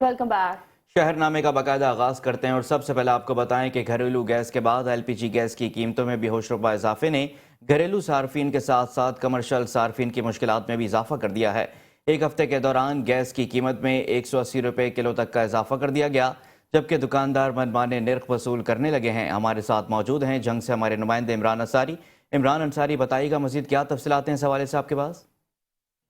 Welcome back. शहरनामे का बाकायदा आगाज करते हैं और सबसे पहले आपको बताएं कि घरेलू गैस के बाद एलपीजी गैस की कीमतों में बेहोश रुपये इजाफे ने घरेलू सार्फिन के साथ साथ कमर्शियल सार्फिन की मुश्किलात में भी इजाफा कर दिया है। एक हफ्ते के दौरान गैस की कीमत में 180 रुपये किलो तक का इजाफा कर दिया गया, जबकि दुकानदार मनमाने निर्ख वसूल करने लगे हैं। हमारे साथ मौजूद हैं जंग से हमारे नुमाइंदे इमरान अंसारी। इमरान अंसारी, बताइएगा मजीद क्या तफसीलात हैं इस हवाले से आपके पास?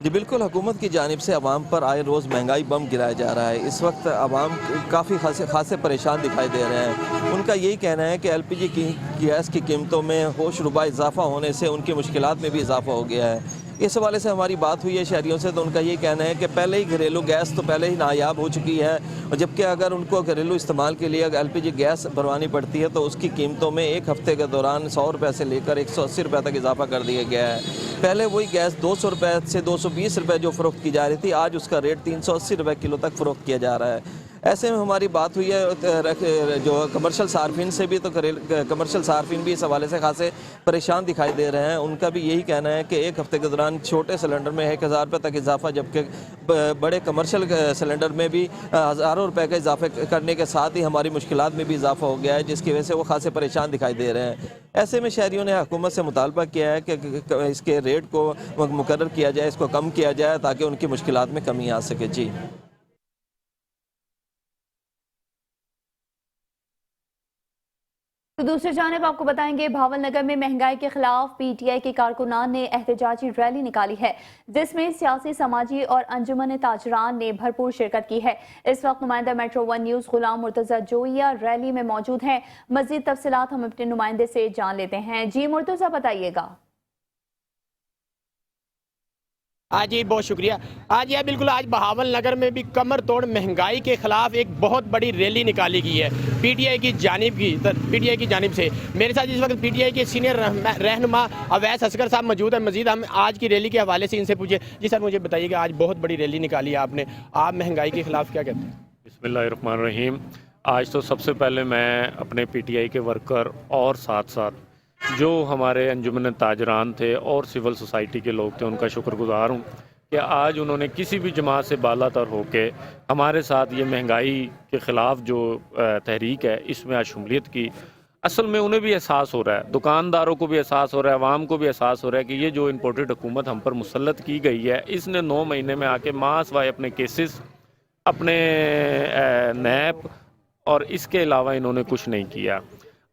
जी बिल्कुल, हुकूमत की जानिब से अवाम पर आए रोज़ महंगाई बम गिराया जा रहा है। इस वक्त अवाम काफ़ी खासे परेशान दिखाई दे रहे हैं। उनका यही कहना है कि एलपीजी की गैस की कीमतों में होश रुबा इजाफा होने से उनकी मुश्किलात में भी इजाफा हो गया है। इस हवाले से हमारी बात हुई है शहरियों से, तो उनका यही कहना है कि पहले ही घरेलू गैस तो पहले ही नायाब हो चुकी है, और जबकि अगर उनको घरेलू इस्तेमाल के लिए अगर एलपीजी गैस भरवानी पड़ती है तो उसकी कीमतों में एक हफ्ते के दौरान 100 रुपये से लेकर 180 रुपये तक इजाफा कर दिया गया है। पहले वही गैस 200 रुपये से 220 रुपये जो फ़रोख्त की जा रही थी, आज उसका रेट 380 रुपये किलो तक फ़रोख्त किया जा रहा है। ऐसे में हमारी बात हुई है जो कमर्शियल सार्फिन से भी, तो कमर्शियल सार्फिन भी इस हवाले से खासे परेशान दिखाई दे रहे हैं। उनका भी यही कहना है कि एक हफ्ते के दौरान छोटे सिलेंडर में 1000 रुपये तक इजाफा, जबकि बड़े कमर्शियल सिलेंडर में भी हज़ारों रुपए का इजाफे करने के साथ ही हमारी मुश्किलात में भी इजाफा हो गया है, जिसकी वजह से वो खासे परेशान दिखाई दे रहे हैं। ऐसे में शहरियों ने हुकूमत से मुतालबा किया है कि इसके रेट को मुकर्रर किया जाए, इसको कम किया जाए ताकि उनकी मुश्किलात में कमी आ सके। जी तो दूसरी जानिब आपको बताएंगे, भावलनगर में महंगाई के खिलाफ पीटीआई के कारकुनान ने एहतजाजी रैली निकाली है, जिसमें सियासी, समाजी और अंजुमन ताजरान ने भरपूर शिरकत की है। इस वक्त नुमाइंदा मेट्रो 1 न्यूज़ गुलाम मुर्तजा जोइया रैली में मौजूद हैं। मजीद तफसीलात हम अपने नुमाइंदे से जान लेते हैं। जी मुर्तजा, बताइएगा। आज ही बहुत शुक्रिया। आज यह बिल्कुल आज बहावल नगर में भी कमर तोड़ महंगाई के खिलाफ एक बहुत बड़ी रैली निकाली गई है पीटीआई की जानिब से। मेरे साथ इस वक्त पीटीआई के सीनियर रहनुमा अवैस असगर साहब मौजूद है। मजीद हम आज की रैली के हवाले से इनसे पूछे। जी सर, मुझे बताइएगा, आज बहुत बड़ी रैली निकाली है आपने, आप महंगाई के खिलाफ क्या कहते हैं? बिस्मिल्लाहिर्रहमानिर्रहीम। आज तो सबसे पहले मैं अपने पीटीआई के वर्कर और साथ साथ जो हमारे अंजुमन ताजरान थे और सिविल सोसाइटी के लोग थे, उनका शुक्रगुजार हूँ कि आज उन्होंने किसी भी जमात से बालातर होके हमारे साथ ये महंगाई के ख़िलाफ़ जो तहरीक है इसमें आज शमूलियत की। असल में उन्हें भी एहसास हो रहा है, दुकानदारों को भी एहसास हो रहा है, आवाम को भी एहसास हो रहा है कि ये जो इम्पोर्टेड हुकूमत हम पर मुसल्लत की गई है, इसने 9 महीने में आके मास वाए अपने केसेस, अपने नैप और इसके अलावा इन्होंने कुछ नहीं किया।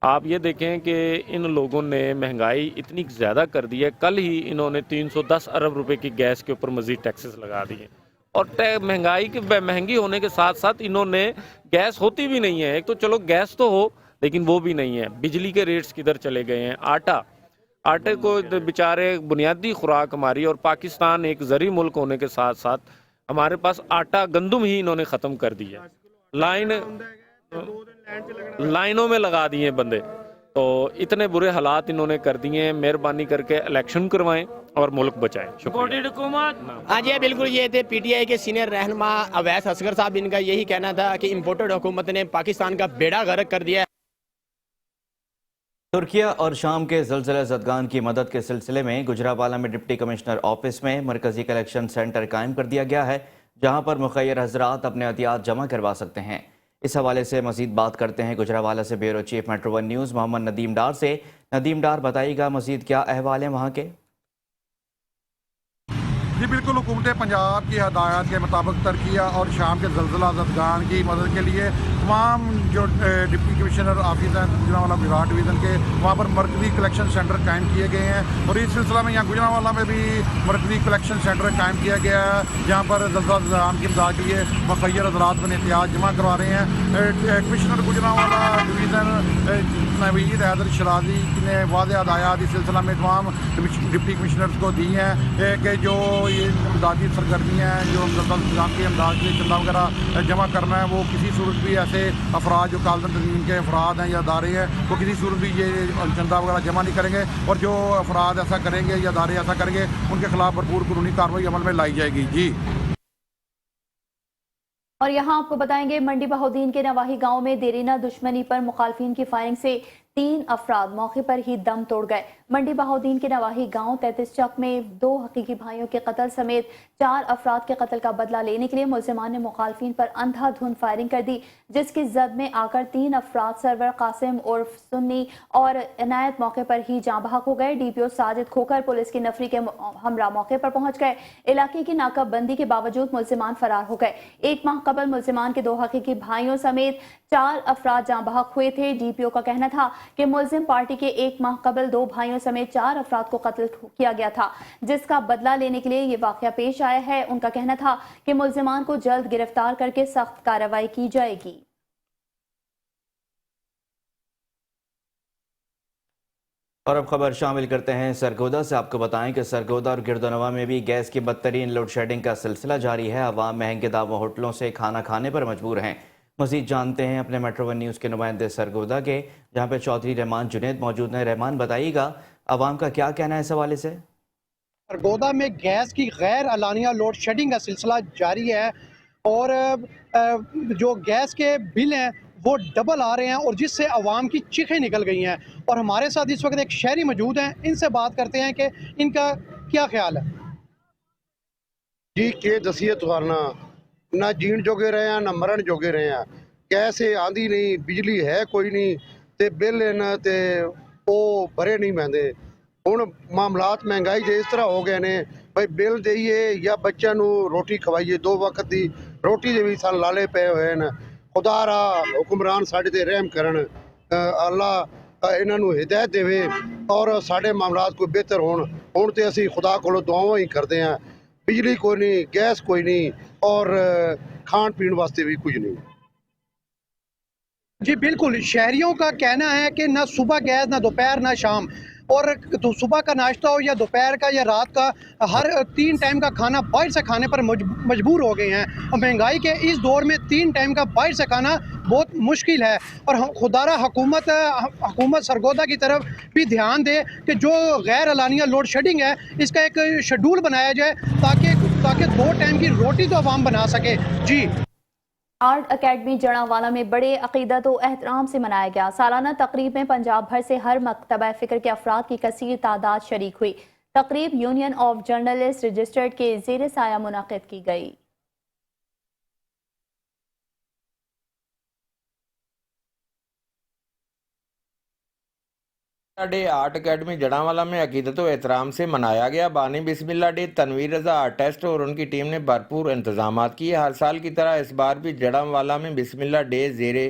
आप ये देखें कि इन लोगों ने महंगाई इतनी ज़्यादा कर दी है, कल ही इन्होंने 310 अरब रुपए की गैस के ऊपर मज़ीद टैक्सेस लगा दिए, और महंगाई के महंगी होने के साथ साथ इन्होंने गैस होती भी नहीं है, एक तो चलो गैस तो हो लेकिन वो भी नहीं है। बिजली के रेट्स किधर चले गए हैं, आटे को बेचारे बुनियादी खुराक हमारी, और पाकिस्तान एक ज़री मुल्क होने के साथ साथ हमारे पास आटा गंदम ही इन्होंने ख़त्म कर दिया। लाइनों में लगा दिए बंदे, तो इतने बुरे हालात इन्होंने कर दिए हैं। मेहरबानी करके इलेक्शन करवाएं और मुल्क बचाएं। शुक्रिया। आज ये बिल्कुल ये थे पीटीआई के सीनियर रहनुमा अवैस असगर साहब। इनका यही कहना था कि इम्पोर्टेड हुकूमत ने पाकिस्तान का बेड़ा गर्क कर दिया है। तुर्किया और शाम के ज़लज़ला ज़दगान की मदद के सिलसिले में गुजरावाला में डिप्टी कमिश्नर ऑफिस में मरकजी कलेक्शन सेंटर कायम कर दिया गया है, जहां पर मुखय्यर हज़रात अपने अहतियात जमा करवा सकते हैं। इस हवाले से मजीद बात करते हैं गुजरावाला से bureau chief metro 1 news Mohammad Nadeem Dar से। नदीम डार, बताइएगा मजीद क्या अहवाल है वहाँ के? जी बिल्कुल, हुकूमत पंजाब की हदायत के मुताबिक तुर्किया और शाम के ज़लज़ला ज़दगान की मदद के लिए तमाम जो डिप्टी कमिश्नर ऑफिस हैं गुजरावाला विभाग डिवीज़न के, वहाँ पर मरकज़ी कलेक्शन सेंटर कायम किए गए हैं। और इस सिलसिला में यहाँ गुजरावाला में भी मरकज़ी कलेक्शन सेंटर कायम किया गया है, जहाँ पर ज़लज़ला ज़दगान की इमदाद के लिए मुखय्यर हज़रात अपने एहतियात जमा करवा रहे हैं। कमिश्नर गुजरावाला डिवीज़न नवीद हैदर शराजी ने वाज़ेह हदायत इस सिलसिला में तमाम डिप्टी कमिश्नर्स को दी हैं कि जो ये इमदादी सरगर्मियाँ हैं, जो ज़लज़ला की इमदाद के लिए चंदा वगैरह जमा करना है, वो किसी सूरत भी ऐसे अफराद जो कालदन तंजीम के अफराद हैं या अदारे हैं, वो किसी सूरत भी ये चंदा वगैरह जमा नहीं करेंगे, और जो अफराद ऐसा करेंगे या अदारे ऐसा करेंगे उनके खिलाफ भरपूर कानूनी कार्रवाई अमल में लाई जाएगी। जी, और यहाँ आपको बताएंगे, मंडी बहाउद्दीन के नवाही गांव में देरीना दुश्मनी पर मुखालफिन की फायरिंग से 3 अफराद मौके पर ही दम तोड़ गए। मंडी बहाउद्दीन के नवाही गांव 33 चक में 2 हकीकी भाइयों के कत्ल समेत 4 अफराद के कत्ल का बदला लेने के लिए मुल्जिमान ने मुखालफिन पर अंधाधुंध फायरिंग कर दी, जिसकी जद में आकर 3 अफराद सरवर कासिम उर्फ सुन्नी और इनायत मौके पर ही जाँ बहक हो गए। डीपीओ साजिद खोकर पुलिस की नफरी के हमरा मौके पर पहुंच गए। इलाके की नाकाबंदी के बावजूद मुल्जिमान फरार हो गए। 1 माह कबल मुल्जिमान के 2 हकीकी भाइयों समेत 4 अफराद जाँ बहक हुए थे। डीपीओ का कहना था कि मुल्जिम पार्टी के 1 माह कबल 2 भाइयों समेत 4 अफराद को कत्ल किया गया था, जिसका बदला लेने के लिए ये वाकया पेश आया है। उनका कहना था कि मुल्जिमान को जल्द गिरफ्तार करके सख्त कार्रवाई की जाएगी। और अब खबर शामिल करते हैं सरगोदा से। आपको बताएं कि सरगोदा और गिरदोनवा में भी गैस की बदतरीन लोड शेडिंग का सिलसिला जारी है। अवाम महंगे दामों होटलों से खाना खाने पर मजबूर हैं। मजीद जानते हैं अपने मेट्रो 1 न्यूज़ के नुमाइंदे सरगोदा के, जहां पे चौधरी रहमान जुनेद मौजूद हैं। रहमान, बताइएगा अवाम का क्या कहना है इस हवाले से? सरगोदा में गैस की गैर अलानिया लोड शेडिंग का सिलसिला जारी है और जो गैस के बिल हैं वो डबल आ रहे हैं और जिससे अवाम की चीखें निकल गई हैं। और हमारे साथ इस वक्त एक शहरी मौजूद हैं, इनसे बात करते हैं कि इनका क्या ख्याल है। जी के दसीए तुहारना ना जीण जोगे रहे हैं ना मरण जोगे रहे हैं। कैसे आंदी नहीं, बिजली है कोई नहीं, ते बिल इन्ना ते वो भरे नहीं पैंदे। हुण मामलात महंगाई दे इस तरह हो गए ने भाई बिल देइए या बच्चों नूं रोटी खवाइए, 2 वक्त की रोटी दे भी सन लाले पे हुए हैं। खुदा रा हुक्मरान साडे ते रहम करन, अल्लाह इन्हां नूं हिदायत देवे और साडे मामलात कोई बेहतर होण। हुण ते असीं खुदा कोलों दुआवां ही करदे हैं। बिजली कोई नहीं, गैस कोई नहीं और खान पीन वास्ते भी कुछ नहीं। जी बिल्कुल, शहरियों का कहना है कि ना सुबह गैस, ना दोपहर, ना शाम, और तो सुबह का नाश्ता हो या दोपहर का या रात का, हर 3 टाइम का खाना बाहर से खाने पर मजबूर हो गए हैं। और महंगाई के इस दौर में 3 टाइम का बाहर से खाना बहुत मुश्किल है। और खुदारा हुकूमत सरगोदा की तरफ भी ध्यान दे कि जो गैर अलानिया लोड शेडिंग है इसका एक शेड्यूल बनाया जाए ताकि 2 टाइम की रोटी तो आवाम बना सके। जी। आर्ट अकेडमी जड़ावाला में बड़े अकीदत और एहतराम से मनाया गया। सालाना तकरीब में पंजाब भर से हर मकतबा फ़िक्र के अफराद की कसीर तादाद शरीक हुई। तकरीब यूनियन ऑफ जर्नलिस्ट रजिस्टर्ड के ज़ेर साया मुनाक़िद की गई। डे आर्ट अकेडमी जड़ावाला में अकीदत व एहतराम से मनाया गया। बानी बिस्मिल्लाह डे तनवीर रजा आर्टिस्ट और उनकी टीम ने भरपूर इंतजामात किए। हर साल की तरह इस बार भी जड़ावाला में बिस्मिल्लाह डे ज़ेरे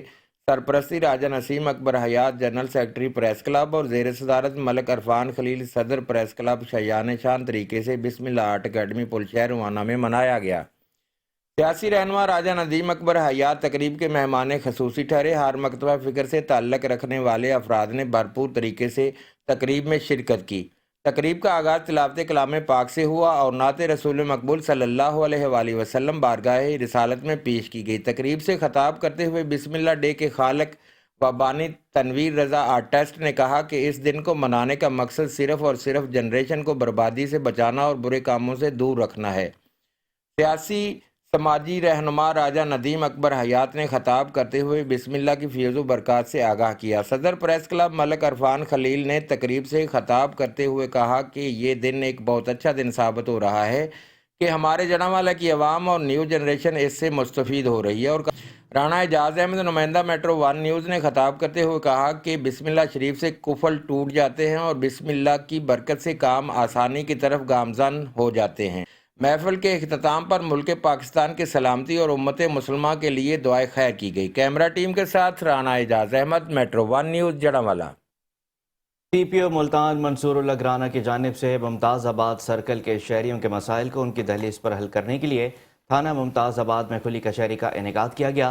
सरपरस्ती राजा नसीम अकबर हयात जनरल सेक्रेटरी प्रेस क्लब और ज़ेर सदारत मलिक अरफान खलील सदर प्रेस क्लब शयान शान तरीके से बिस्मिल्लाह आर्ट अकेडमी पुलशहर रुवाना में मनाया गया। सियासी रहनुमा राजा नदीम अकबर हयात तकरीब के मेहमान खसूसी ठहरे। हर मकतबा फ़िक्र से ताल्लुक़ रखने वाले अफराद ने भरपूर तरीके से तकरीब में शिरकत की। तकरीब का आगाज़ तिलावत कलाम पाक से हुआ और नात रसूल मकबूल सल्लल्लाहु अलैहि वसल्लम बारगाह रिसालत में पेश की गई। तकरीब से खिताब करते हुए बिस्मिल्लाह डे के खालिक व बानी तनवीर रजा आर्टिस्ट ने कहा कि इस दिन को मनाने का मकसद सिर्फ़ और सिर्फ जनरेशन को बर्बादी से बचाना और बुरे कामों से दूर रखना है। सियासी समाजी रहनुमा राजा नदीम अकबर हयात ने खिताब करते हुए बिस्मिल्लाह की फ़ैज़ व बरक़ात से आगाह किया। सदर प्रेस क्लब मलिक अरफान खलील ने तकरीब से खिताब करते हुए कहा कि ये दिन एक बहुत अच्छा दिन साबित हो रहा है कि हमारे जड़ावाला की आवाम और न्यू जनरेशन इससे मुस्तफ़ीद हो रही है। और राणा एजाज़ अहमद नुमाइंदा मेट्रो 1 न्यूज़ ने खिताब करते हुए कहा कि बिस्मिल्लाह शरीफ से कुफल टूट जाते हैं और बिस्मिल्लाह की बरकत से काम आसानी की तरफ गामज़न हो जाते हैं। महफिल के इख्तिताम पर मुल्क पाकिस्तान की सलामती और उम्मत मुसलमान के लिए दुआए खैर की गई। कैमरा टीम के साथ Rana Ejaz Ahmed, metro 1 news Jaranwala. TPO Multan Mansoorullah Grana की जानिब से मुमताज़ आबाद सर्कल के शहरियों के मसाइल को उनकी दहलीज पर हल करने के लिए थाना मुमताज़ आबाद में खुली कचहरी का इनेकाद किया गया।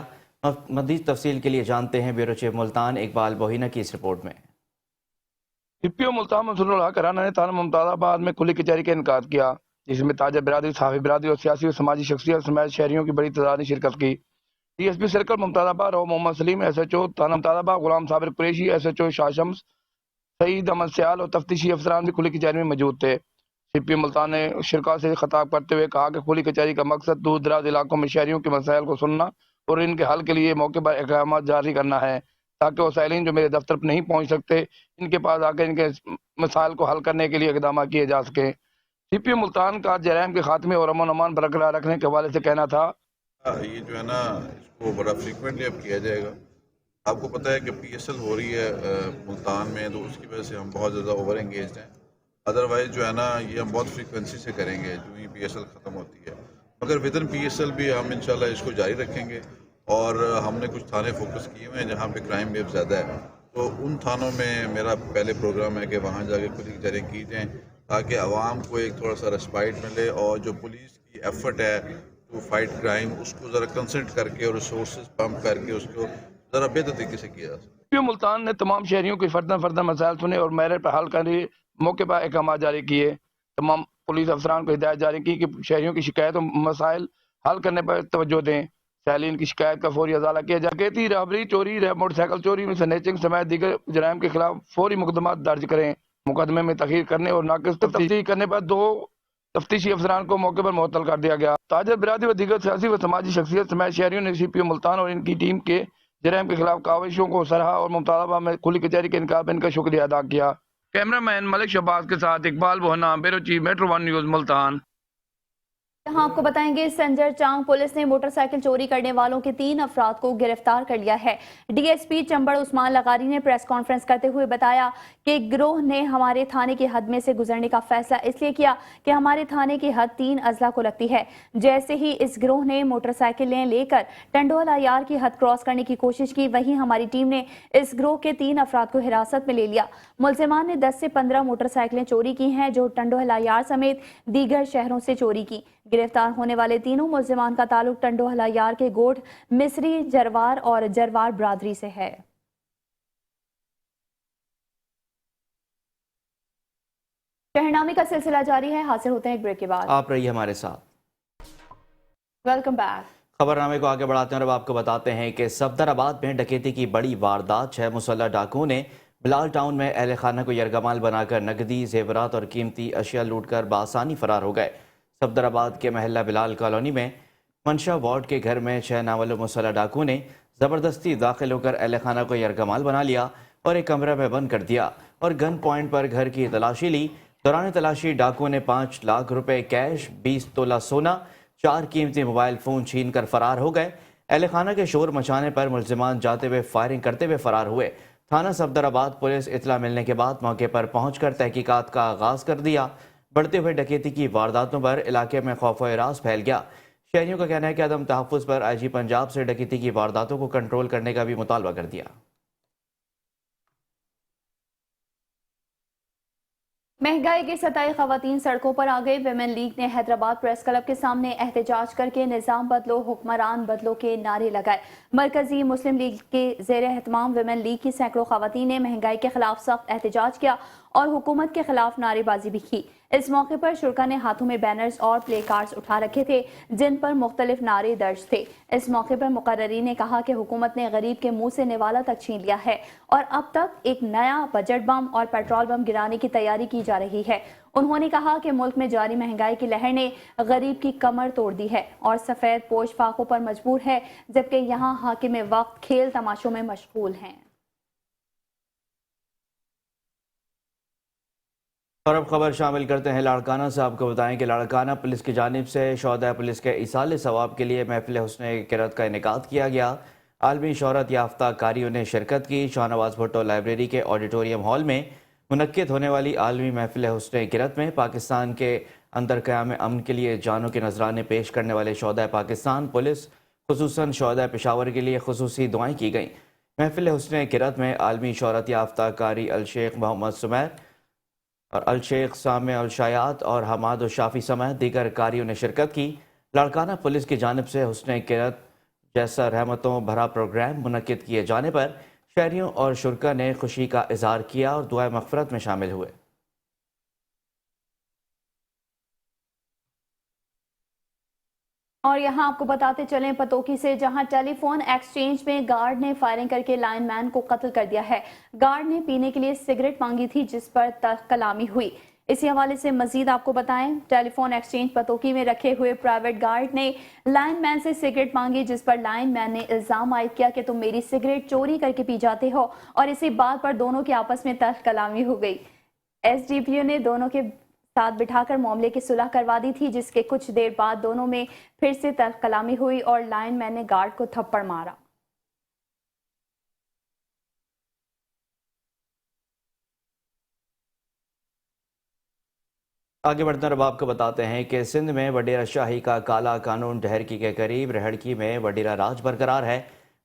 मज़ीद तफसील के लिए जानते हैं ब्यूरो चीफ मुल्तान इकबाल बोहिना की इस रिपोर्ट में। टीपीओ मुल्तान मंसूरुल्लाह ग्राना ने थाना मुमताज़ आबाद में खुली कचहरी का इनेकाद किया, जिसमें ताजा बिरादरी, सहाफ़ी बिरादरी और सियासी और समाजी शख्सियत समेत शहरियों की बड़ी तादाद ने शिरकत की। DSP सर्कल मुमताज़ाबाद और मोहम्मद सलीम, SHO थाना मुमताज़ाबाद गुलाम साबिर कुरैशी, SHO शाशम्स सईद अहमद सयाल और तफ्तीशी अफसरान भी खुली कचहरी में मौजूद थे। CP मुल्तान ने शिरका से खिताब करते हुए कहा कि खुली कचहरी का मकसद दूर दराज इलाकों में शहरियों के मसाइल को सुनना और इनके हल के लिए मौके पर इक़दामात जारी करना है। تاکہ وہ سائلین جو میرے دفتر پر نہیں پہنچ سکتے ان کے پاس آ کے ان کے مسائل کو حل کرنے کے لیے اقدامات کیے جا سکیں۔ سی پی او ملتان کا جرائم کے خاتمے اور امن و امان برقرار رکھنے کے حوالے سے کہنا تھا، یہ جو ہے نا اس کو بڑا فریکوینٹلی اب کیا جائے گا۔ آپ کو پتہ ہے کہ پی ایس ایل ہو رہی ہے ملتان میں، تو اس کی وجہ سے ہم بہت زیادہ اوور انگیجڈ ہیں۔ ادروائز جو ہے نا یہ ہم بہت فریکوینسی سے کریں گے جو ہی پی ایس ایل ختم ہوتی ہے، مگر ودن پی ایس ایل بھی ہم انشاءاللہ اس کو جاری رکھیں گے۔ اور ہم نے کچھ تھانے فوکس کیے ہوئے ہیں جہاں پہ کرائم ریٹ زیادہ ہے، تو ان تھانوں میں میرا پہلے پروگرام ہے کہ وہاں جا کے کھلی کچہریاں کی جائیں تاکہ عوام کو ایک تھوڑا سا ریسپائٹ ملے، اور جو پولیس کی ایفرٹ ہے ٹو فائٹ کرائم اس کو ذرا کنسنٹ کر کے اور ریسورسز پمپ کر کے اس کو ذرا بہتر طریقے سے کیا جا سکے۔ سی پی او ملتان نے تمام شہریوں کے فرداً مسائل سنے اور میرٹ پر حل کرنے موقع پر احکامات جاری کیے۔ تمام پولیس افسران کو ہدایت جاری کی کہ شہریوں کی شکایت اور مسائل حل کرنے پر توجہ دیں۔ سائلین کی شکایت کا فوری ازالہ کیا جائے۔ ڈکیتی، رابری، چوری، موٹر سائیکل چوری میں سنیچنگ سمیت دیگر جرائم کے خلاف فوری مقدمات درج کریں۔ مقدمے میں تاخیر کرنے اور ناقص تفتیش کرنے پر 2 تفتیشی افسران کو موقع پر معطل کر دیا گیا۔ تاجر برادری و دیگر سیاسی و سماجی شخصیت سمیت شہریوں نے سی پی او ملتان اور ان کی ٹیم کے جرائم کے خلاف کاوشوں کو سراہا اور مطالبہ میں کھلی کچہری کے انعقاد پر ان کا شکریہ ادا کیا۔ کیمرہ مین ملک شہباز کے ساتھ Iqbal Bohna, bureau chief, metro 1 news, Multan. یہاں آپ کو بتائیں گے سنجر چانگ پولیس نے موٹر سائیکل چوری کرنے والوں کے 3 افراد کو گرفتار کر لیا ہے۔ ڈی ایس پی چمبڑ عثمان لغاری نے پریس کانفرنس کرتے ہوئے بتایا کہ گروہ نے ہمارے تھانے کی حد میں سے گزرنے کا فیصلہ اس لیے کیا کہ ہمارے تھانے کی حد 3 اضلاع کو لگتی ہے۔ جیسے ہی اس گروہ نے موٹر سائیکلیں لے کر ٹنڈول عیار کی حد کراس کرنے کی کوشش کی، وہیں ہماری ٹیم نے اس گروہ کے 3 افراد کو حراست میں لے لیا۔ ملزمان نے 10 سے 15 موٹر سائیکلیں چوری کی ہیں جو ٹنڈول عیار سمیت دیگر شہروں سے چوری کی۔ گرفتار ہونے والے تینوں ملزمان کا تعلق ٹنڈول عیار کے گوٹھ مصری جروار اور جروار برادری سے ہے۔ شہرنامے کا سلسلہ جاری ہے، حاصل ہوتے ہیں ایک بریک کے بعد۔ آپ رہیے ہمارے ساتھ۔ Welcome back. خبرنامے کو آگے بڑھاتے ہیں اور اب آپ کو بتاتے ہیں کہ صفدر آباد میں ڈکیتی کی بڑی واردات 6 مسلح ڈاکوؤں نے بلال ٹاؤن میں اہل خانہ کو یرغمال بنا کر نقدی، زیورات اور قیمتی اشیاء لوٹ کر بآسانی فرار ہو گئے۔ صفدر آباد کے محلہ بلال کالونی میں منشا وارڈ کے گھر میں 6 ناولو مسلح ڈاکوؤں نے زبردستی داخل ہو کر اہل خانہ کو یرغمال بنا لیا اور ایک کمرے میں بند کر دیا اور گن پوائنٹ پر گھر کی تلاشی لی۔ دوران تلاشی ڈاکوؤں نے 5 لاکھ روپے کیش، 20 تولہ سونا، 4 قیمتی موبائل فون چھین کر فرار ہو گئے۔ اہل خانہ کے شور مچانے پر ملزمان جاتے ہوئے فائرنگ کرتے ہوئے فرار ہوئے۔ تھانہ صفدر آباد پولیس اطلاع ملنے کے بعد موقع پر پہنچ کر تحقیقات کا آغاز کر دیا۔ بڑھتے ہوئے ڈکیتی کی وارداتوں پر علاقے میں خوف و ہراس پھیل گیا۔ شہریوں کا کہنا ہے کہ عدم تحفظ پر آئی جی پنجاب سے ڈکیتی کی وارداتوں کو کنٹرول کرنے کا بھی مطالبہ کر دیا۔ مہنگائی کے ستائے خواتین سڑکوں پر آ گئے۔ ویمن لیگ نے حیدرآباد پریس کلب کے سامنے احتجاج کر کے نظام بدلو، حکمران بدلو کے نعرے لگائے۔ مرکزی مسلم لیگ کے زیر اہتمام ویمن لیگ کی سینکڑوں خواتین نے مہنگائی کے خلاف سخت احتجاج کیا اور حکومت کے خلاف نعرے بازی بھی کی۔ اس موقع پر شرکا نے ہاتھوں میں بینرز اور پلے کارڈز اٹھا رکھے تھے جن پر مختلف نعرے درج تھے۔ اس موقع پر مقررین نے کہا کہ حکومت نے غریب کے منہ سے نوالا تک چھین لیا ہے اور اب تک ایک نیا بجٹ بم اور پیٹرول بم گرانے کی تیاری کی جا رہی ہے۔ انہوں نے کہا کہ ملک میں جاری مہنگائی کی لہر نے غریب کی کمر توڑ دی ہے اور سفید پوش فاقوں پر مجبور ہے، جبکہ یہاں حاکم وقت کھیل تماشوں میں مشغول ہیں۔ اور اب خبر شامل کرتے ہیں لاڑکانہ سے۔ آپ کو بتائیں کہ لاڑکانہ پولیس کی جانب سے شہداء پولیس کے ایصال ثواب کے لیے محفل حسن کرت کا انعقاد کیا گیا۔ عالمی شہرت یافتہ کاریوں نے شرکت کی۔ شاہ نواز بھٹو لائبریری کے آڈیٹوریم ہال میں منعقد ہونے والی عالمی محفل حسن کرت میں پاکستان کے اندر قیام امن کے لیے جانوں کے نذرانے پیش کرنے والے شہداء پاکستان پولیس، خصوصاً شہداء پشاور کے لیے خصوصی دعائیں کی گئیں۔ محفل حسن کرت میں عالمی شہرت یافتہ قاری الشیخ محمد سمیر اور الشیخ سامع الشایات اور حماد الشافی سمیت دیگر قاریوں نے شرکت کی۔ لاڑکانہ پولیس کی جانب سے حسن کرت جیسا رحمتوں بھرا پروگرام منعقد کیے جانے پر شہریوں اور شرکا نے خوشی کا اظہار کیا اور دعائے مغفرت میں شامل ہوئے۔ اور یہاں آپ کو بتاتے چلیں پتوکی سے، جہاں ٹیلی فون ایکسچینج میں گارڈ نے فائرنگ کر کے لائن مین کو قتل کر دیا ہے۔ گارڈ نے پینے کے لیے سگریٹ مانگی تھی جس پر تلخ کلامی ہوئی۔ इसी हवाले से मजीद आपको बताएं, टेलीफोन एक्सचेंज पतोकी में रखे हुए प्राइवेट गार्ड ने लाइनमैन से सिगरेट मांगी, जिस पर लाइनमैन ने इल्जाम आयद किया कि तुम मेरी सिगरेट चोरी करके पी जाते हो, और इसी बात पर दोनों के आपस में तल्ख कलामी हो गई। एसडीपीओ ने दोनों के साथ बिठाकर मामले की सुलह करवा दी थी, जिसके कुछ देर बाद दोनों में फिर से तल्ख कलामी हुई और लाइनमैन ने गार्ड को थप्पड़ मारा। आगे बढ़ते हैं, अब आपको बताते हैं कि सिंध में वडेरा शाही का काला कानून ढहरकी के करीब रहड़की में वडेरा राज बरकरार है।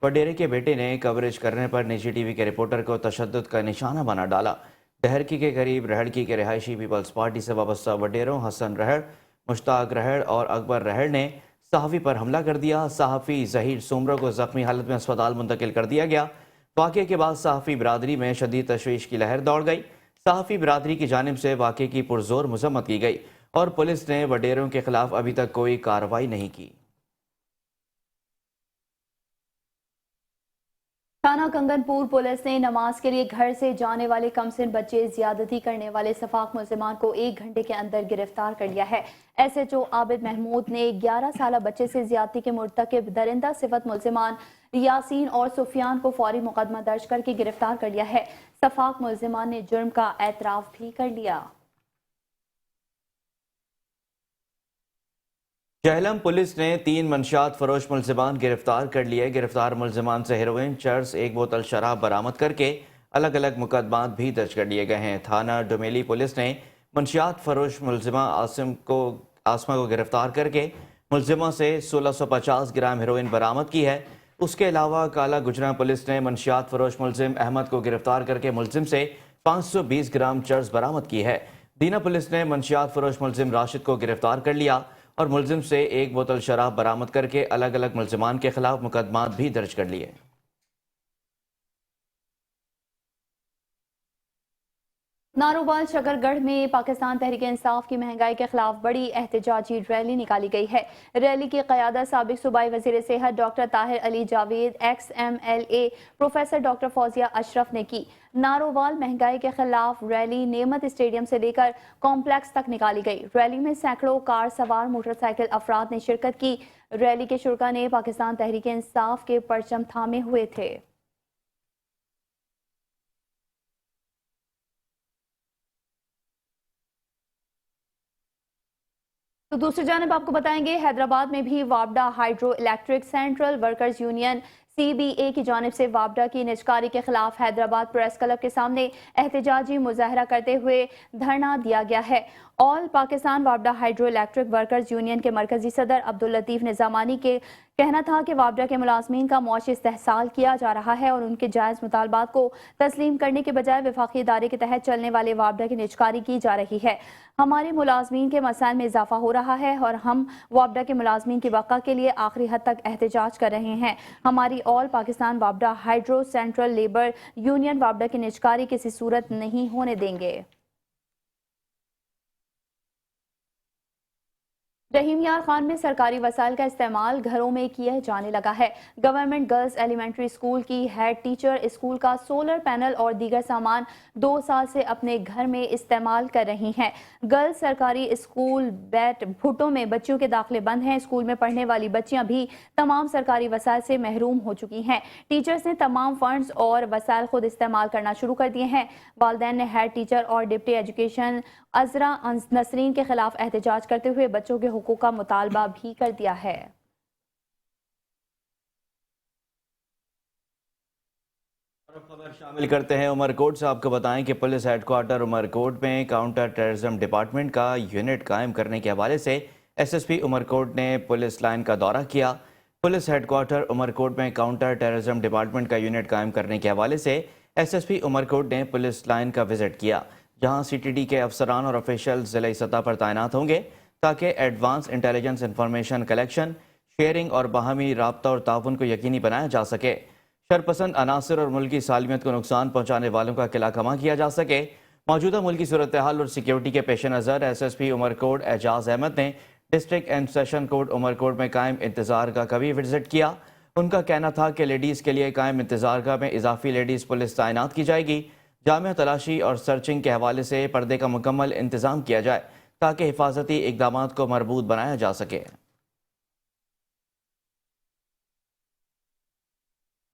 वडेरे के बेटे ने कवरेज करने पर निजी टीवी के रिपोर्टर को तशद्दुद का निशाना बना डाला। ढहरकी के करीब रहड़की के रिहायशी पीपल्स पार्टी से वाबस्ता वडेरों हसन रहड़, मुश्ताक रहड़ और अकबर रहड़ ने सहाफ़ी पर हमला कर दिया। सहाफ़ी ज़हीर सुमरो को ज़ख्मी हालत में अस्पताल मुंतकिल कर दिया गया। वाक़े के बाद सहाफ़ी बरादरी में शदीद तशवीश की लहर दौड़ गई। सहाफ़ी बरादरी की जानिब से वाक़े की पुरजोर मजम्मत की गई और पुलिस ने वडेरों के खिलाफ अभी तक कोई कार्रवाई नहीं की। थाना कंगनपुर पुलिस ने नमाज के लिए घर से जाने वाले कमसिन बच्चे ज्यादती करने वाले सफाक मुल्जिमान को 1 घंटे के अंदर गिरफ्तार कर लिया है। SHO आबिद महमूद ने 11 साल बच्चे से ज्यादती के मुर्तकिब दरिंदा सिफत मुल्जिमान यासीन और सुफियान को फौरी मुकदमा दर्ज करके गिरफ्तार कर लिया है। सफाक मुल्जिमान ने जुर्म का एतराफ भी कर लिया। चहलम पुलिस ने 3 मंशियात फरोश मुल्जिमान गिरफ्तार कर लिए। गिरफ्तार मुल्जिमान से हेरोइन, चर्स, 1 बोतल शराब बरामद करके अलग अलग मुकदमात भी दर्ज कर लिए गए हैं। थाना डुमेली पुलिस ने मंशियात फरोश मुल्जिमा आसमा को गिरफ्तार करके मुल्जिमा से 1650 ग्राम हेरोइन बरामद की है। उसके अलावा काला गुजरा पुलिस ने मंशियात फरोश मुल्जिम अहमद को गिरफ्तार करके मुल्जिम से 520 ग्राम चर्स बरामद की है। दीना पुलिस ने मंशियात फरोश मुल्जिम राशिद को गिरफ्तार कर लिया और मुल्जिम से 1 बोतल शराब बरामद करके अलग अलग मुल्जिमान के खिलाफ मुकदमात भी दर्ज कर लिए। नारोवाल शकरगढ़ में पाकिस्तान तहरीक इंसाफ की महंगाई के खिलाफ बड़ी एहतजाजी रैली निकाली गई है। रैली की क़यादत साबिक सूबाई वज़ीर सेहत doctor Tahir Ali Javed, XMLA professor doctor Fauzia Ashraf ने की। नारोवाल महंगाई के खिलाफ रैली नेमत स्टेडियम से लेकर कॉम्प्लेक्स तक निकाली गई। रैली में सैकड़ों कार सवार मोटरसाइकिल अफराद ने शिरकत की। रैली के शुरका ने पाकिस्तान तहरीक इंसाफ के परचम थामे हुए थे। तो दूसरी जानब आपको बताएंगे, हैदराबाद में भी वापडा hydro electric central workers union CBA की जानिब से वापडा की निजकारी के खिलाफ हैदराबाद प्रेस क्लब के सामने एहतजाजी मुजाहरा करते हुए धरना दिया गया है। ऑल पाकिस्तान वापडा हाइड्रो इलेक्ट्रिक वर्कर्स यूनियन के मरकजी सदर अब्दुल लतीफ निजामानी के कहना था कि वापडा के मुलाजमीन का मुआशी इस्तेहसाल किया जा रहा है और उनके जायज़ मुतालबात को तस्लीम करने के बजाय वफाकी इदारे के तहत चलने वाले वापडा की निजकारी की जा रही है। हमारे मुलाजमीन के मसाइल में इजाफा हो रहा है और हम वापडा के मुलाजमीन की बका के लिए आखिरी हद तक एहतजाज कर रहे हैं। हमारी ऑल पाकिस्तान वापडा हाइड्रो सेंट्रल लेबर यूनियन वापडा की निजकारी किसी सूरत नहीं होने देंगे। रहीम यार खान में सरकारी वसाइल का इस्तेमाल घरों में किया जाने लगा है। गवर्नमेंट गर्ल्स एलिमेंट्री स्कूल की हेड टीचर स्कूल का सोलर पैनल और दीगर सामान 2 साल से अपने घर में इस्तेमाल कर रही हैं। गर्ल्स सरकारी स्कूल बैट भुट्टो में बच्चियों के दाखिले बंद हैं। स्कूल में पढ़ने वाली बच्चियां भी तमाम सरकारी वसाइल से महरूम हो चुकी हैं। टीचर्स ने तमाम फंड्स और वसाइल खुद इस्तेमाल करना शुरू कर दिए हैं। वालिदैन ने हेड टीचर और डिप्टी एजुकेशन अजरा नसरीन के खिलाफ एहतजाज करते हुए बच्चों के हुकूक का मुतालबा भी कर दिया है। खबर शामिल करते हैं उमरकोट से। आपको बताएं कि पुलिस हेडक्वार्टर उमरकोट में काउंटर टेररिज्म डिपार्टमेंट का यूनिट कायम करने के हवाले से SSP उमरकोट ने पुलिस लाइन का दौरा किया। पुलिस हेडक्वार्टर उमरकोट में काउंटर टेररिज्म डिपार्टमेंट का यूनिट कायम करने के हवाले से SSP उमरकोट ने पुलिस लाइन का विजिट किया, जहां CTD के अफसरान और ऑफिशियल ज़िले सतह पर तैनात होंगे ताकि advance intelligence information collection, sharing और बाहमी राब्ता और ताउन को यकीनी बनाया जा सके। शरपसंद अनासर और मुल्की सालमियत को नुकसान पहुंचाने वालों का किला कमा किया जा सके। मौजूदा मुल्की सूरत हाल और सिक्योरिटी के पेश नज़र SSP उमरकोट एजाज अहमद ने district and session court Umerkot में कायम इंतजार का कभी विजिट किया। उनका कहना था कि लेडीज़ के लिए कायम इंतजार का में इजाफी लेडीज़ पुलिस तैनात की जाएगी, जामिया तलाशी और सर्चिंग के हवाले से पर्दे का मुकम्मल इंतजाम किया जाए ताकि हिफाजती इकदामात को मरबूत बनाया जा सके।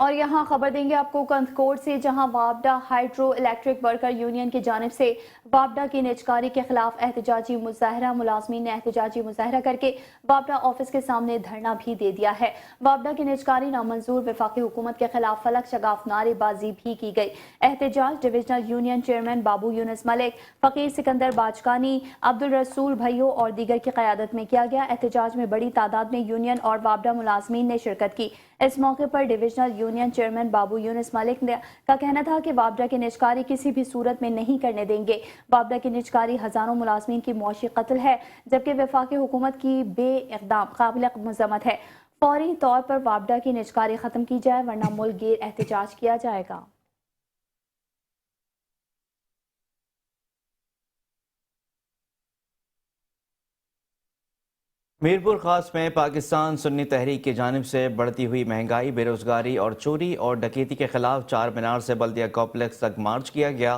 और यहाँ खबर देंगे आपको कंथकोट से, जहां वापडा हाइड्रो इलेक्ट्रिक वर्कर यूनियन की जानिब से वापडा की निजकारी के खिलाफ एहतजाजी मुजाहरा, मुलाजमीन ने एहतजाजी मुजाहरा करके वापडा ऑफिस के सामने धरना भी दे दिया है। वापडा की निजकारी नामंजूर, वफाकी हुकूमत के खिलाफ फलक शगाफ नारेबाजी भी की गई। एहतजाज डिविजनल यूनियन चेयरमैन बाबू यूनुस मलिक, फकीर सिकंदर बाजकानी, अब्दुल रसूल भैयो और दीगर की क़यादत में किया गया। एहतजाज में बड़ी तादाद में यूनियन और वापडा मुलाजमीन ने शिरकत की। इस मौके पर डिविजनल यूनियन चेयरमैन बाबू यूनुस मलिक का कहना था कि वापडा की निजकारी किसी भी सूरत में नहीं करने देंगे। वापडा की निजकारी हजारों मुलाजमीन की मौशी कत्ल है, जबकि वफाकी हुकूमत की बे-इक़दाम काबिल मज़म्मत है। फौरी तौर पर वापडा की निजकारी खत्म की जाए, वरना मुल्क गिर एहतजाज किया जाएगा। मीरपुर खास में पाकिस्तान सुन्नी तहरीक की जानिब से बढ़ती हुई महंगाई, बेरोजगारी और चोरी और डकैती के खिलाफ चार मीनार से बल्दिया कॉम्प्लेक्स तक मार्च किया गया।